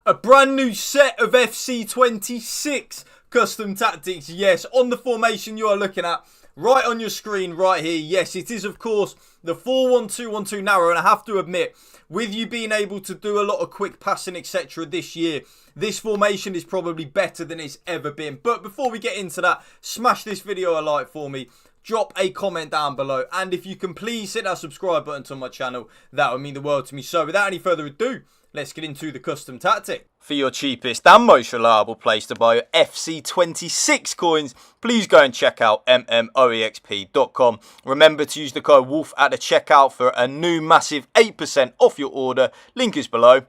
A brand new set of FC26 custom tactics, yes, on the formation you are looking at right on your screen right here. Yes, it is of course the 4-1-2-1-2 narrow, and I have to admit, with you being able to do a lot of quick passing etc. this year, this formation is probably better than it's ever been. But before we get into that, smash this video a like for me. Drop a comment down below, and if you can please hit that subscribe button to my channel, that would mean the world to me. So without any further ado, let's get into the custom tactic. For your cheapest and most reliable place to buy your FC26 coins, please go and check out mmoexp.com. Remember to use the code WOLF at the checkout for a new massive 8% off your order. Link is below.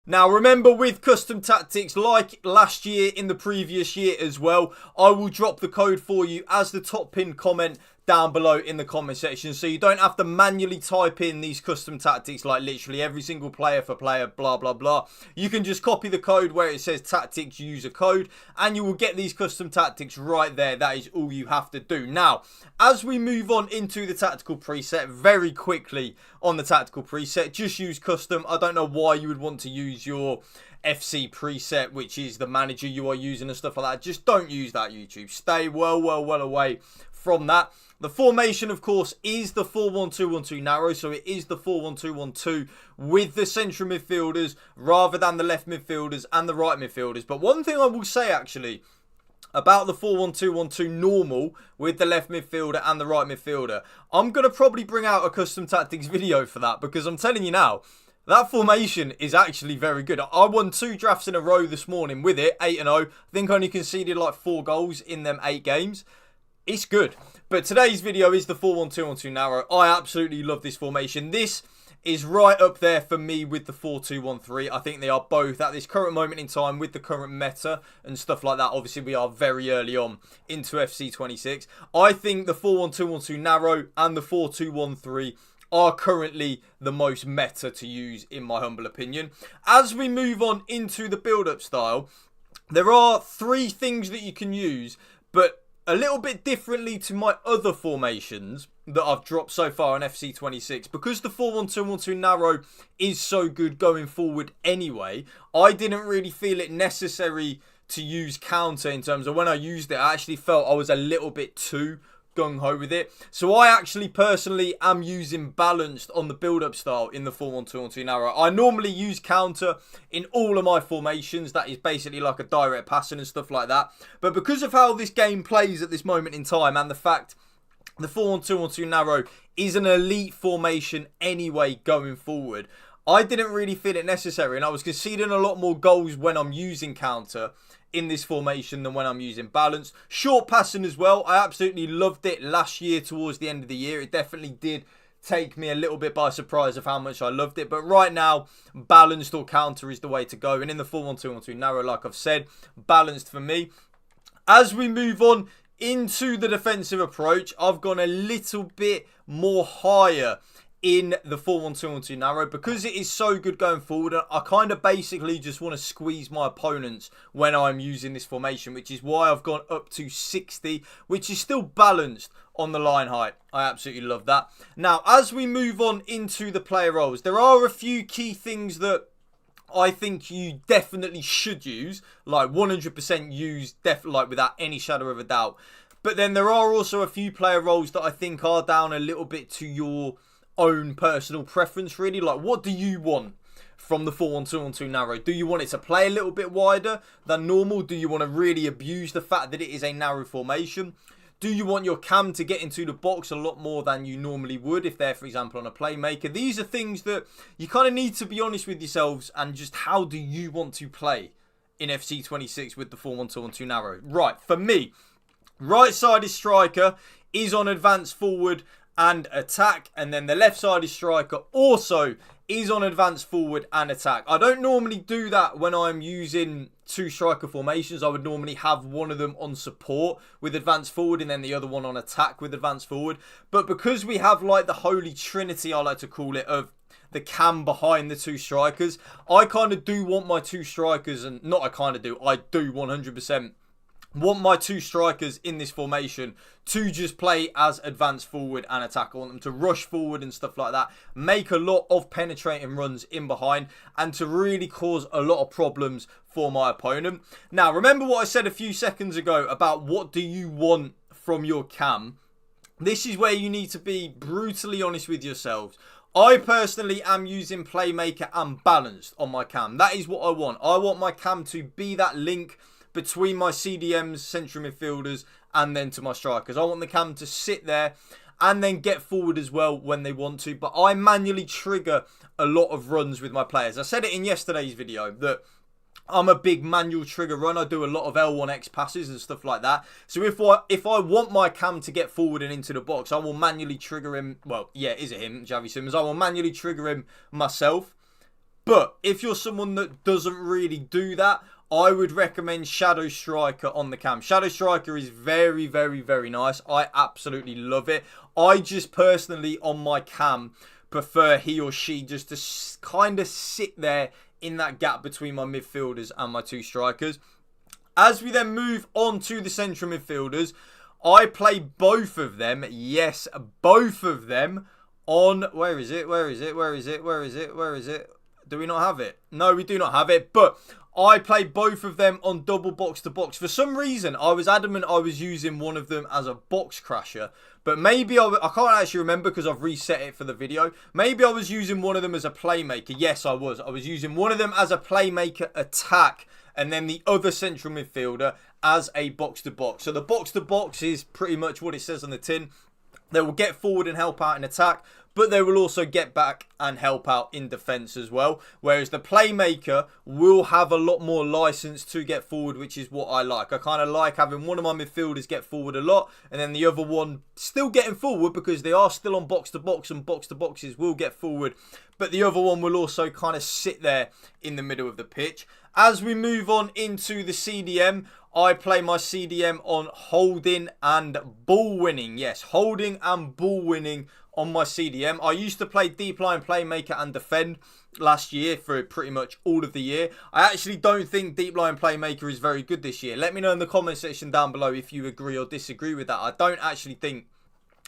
Now remember, with custom tactics, like last year in the previous year as well, I will drop the code for you as the top pinned comment down below in the comment section, so you don't have to manually type in these custom tactics like literally every single player for player blah blah blah. You can just copy the code where it says tactics user code and you will get these custom tactics right there. That is all you have to do. Now as we move on into the tactical preset, very quickly on the tactical preset, just use custom. I don't know why you would want to use your FC preset, which is the manager you are using and stuff like that. Just don't use that, YouTube. Stay well away from that. The formation, of course, is the 4-1-2-1-2 narrow, so it is the 4-1-2-1-2 with the central midfielders rather than the left midfielders and the right midfielders. But one thing I will say actually about the 4-1-2-1-2 normal with the left midfielder and the right midfielder, I'm going to probably bring out a custom tactics video for that, because I'm telling you now, that formation is actually very good. I won 2 drafts in a row this morning with it, 8-0. I think I only conceded like 4 goals in them 8 games. It's good. But today's video is the 4-1-2-1-2 narrow. I absolutely love this formation. This is right up there for me with the 4-2-1-3. I think they are both at this current moment in time with the current meta and stuff like that. Obviously, we are very early on into FC26. I think the 4-1-2-1-2 narrow and the 4-2-1-3 are currently the most meta to use, in my humble opinion. As we move on into the build-up style, there are 3 things that you can use, but a little bit differently to my other formations that I've dropped so far on FC26. Because the 4-1-2-1-2 narrow is so good going forward anyway, I didn't really feel it necessary to use counter. In terms of when I used it, I actually felt I was a little bit too gung-ho with it. So I actually personally am using balanced on the build-up style in the 4-1-2-1-2 narrow. I normally use counter in all of my formations. That is basically like a direct passing and stuff like that. But because of how this game plays at this moment in time, and the fact the 4-1-2-1-2 narrow is an elite formation anyway going forward, I didn't really feel it necessary, and I was conceding a lot more goals when I'm using counter in this formation than when I'm using balance. Short passing as well. I absolutely loved it last year towards the end of the year. It definitely did take me a little bit by surprise of how much I loved it. But right now, balanced or counter is the way to go. And in the 4-1-2-1-2 narrow, like I've said, balanced for me. As we move on into the defensive approach, I've gone a little bit more higher in the 4-1-2-1-2 narrow because it is so good going forward. I kind of basically just want to squeeze my opponents when I'm using this formation, which is why I've gone up to 60, which is still balanced on the line height. I absolutely love that. Now, as we move on into the player roles, there are a few key things that I think you definitely should use, like 100% use, like without any shadow of a doubt. But then there are also a few player roles that I think are down a little bit to your own personal preference, really. Like, what do you want from the 4-1-2-1-2 narrow? Do you want it to play a little bit wider than normal? Do you want to really abuse the fact that it is a narrow formation? Do you want your cam to get into the box a lot more than you normally would if they're, for example, on a playmaker? These are things that you kind of need to be honest with yourselves, and just how do you want to play in FC26 with the 4-1-2-1-2 narrow? Right, for me, right-sided striker is on advanced forward and attack, and then the left-sided striker also is on advanced forward and attack. I don't normally do that when I'm using 2 striker formations. I would normally have one of them on support with advanced forward and then the other one on attack with advanced forward. But because we have like the holy trinity, I like to call it, of the cam behind the 2 strikers, I kind of do want my 2 strikers, and not I kind of do, I do 100% want my two strikers in this formation to just play as advanced forward and attack. I want them to rush forward and stuff like that, make a lot of penetrating runs in behind, and to really cause a lot of problems for my opponent. Now, remember what I said a few seconds ago about what do you want from your cam? This is where you need to be brutally honest with yourselves. I personally am using Playmaker and Balanced on my cam. That is what I want. I want my cam to be that link between my CDMs, central midfielders, and then to my strikers. I want the cam to sit there and then get forward as well when they want to. But I manually trigger a lot of runs with my players. I said it in yesterday's video that I'm a big manual trigger run. I do a lot of L1X passes and stuff like that. So if I want my cam to get forward and into the box, I will manually trigger him. Well, yeah, is it him, Javi Simmons? I will manually trigger him myself. But if you're someone that doesn't really do that, I would recommend Shadow Striker on the cam. Shadow Striker is very, very, very nice. I absolutely love it. I just personally, on my cam, prefer he or she just to kind of sit there in that gap between my midfielders and my two strikers. As we then move on to the central midfielders, I play both of them. Yes, both of them on... Where is it? Where is it? Where is it? Where is it? Where is it? Do we not have it? No, we do not have it. But I play both of them on double box to box. For some reason, I was adamant I was using one of them as a box crasher. But maybe I can't actually remember because I've reset it for the video. Maybe I was using one of them as a playmaker. Yes, I was. I was using one of them as a playmaker attack, and then the other central midfielder as a box to box. So the box to box is pretty much what it says on the tin. They will get forward and help out in attack, but they will also get back and help out in defence as well. Whereas the playmaker will have a lot more license to get forward, which is what I like. I kind of like having one of my midfielders get forward a lot, and then the other one still getting forward because they are still on box to box, and box to boxes will get forward. But the other one will also kind of sit there in the middle of the pitch. As we move on into the CDM, I play my CDM on holding and ball winning. Yes, holding and ball winning on my CDM. I used to play deep line, playmaker and defend last year for pretty much all of the year. I actually don't think deep line playmaker is very good this year. Let me know in the comment section down below if you agree or disagree with that. I don't actually think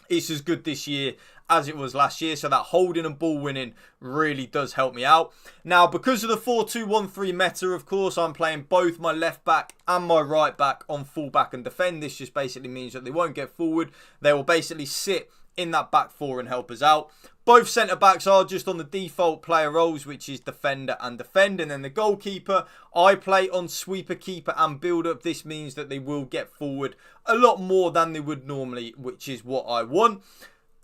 it's as good this year as it was last year, so that holding and ball winning really does help me out. Now, because of the 4-2-1-3 meta, of course, I'm playing both my left back and my right back on full back and defend. This just basically means that they won't get forward. They will basically sit in that back four and help us out. Both centre backs are just on the default player roles, which is defender and defend. And then the goalkeeper, I play on sweeper, keeper and build up. This means that they will get forward a lot more than they would normally, which is what I want.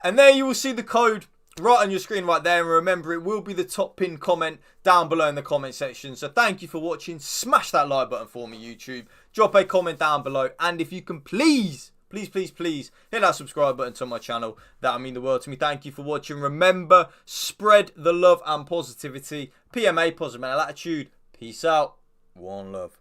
And there you will see the code right on your screen right there. And remember, it will be the top pinned comment down below in the comment section. So thank you for watching. Smash that like button for me, YouTube. Drop a comment down below. And if you can please hit that subscribe button to my channel. That would mean the world to me. Thank you for watching. Remember, spread the love and positivity. PMA, positive mental attitude. Peace out. One love.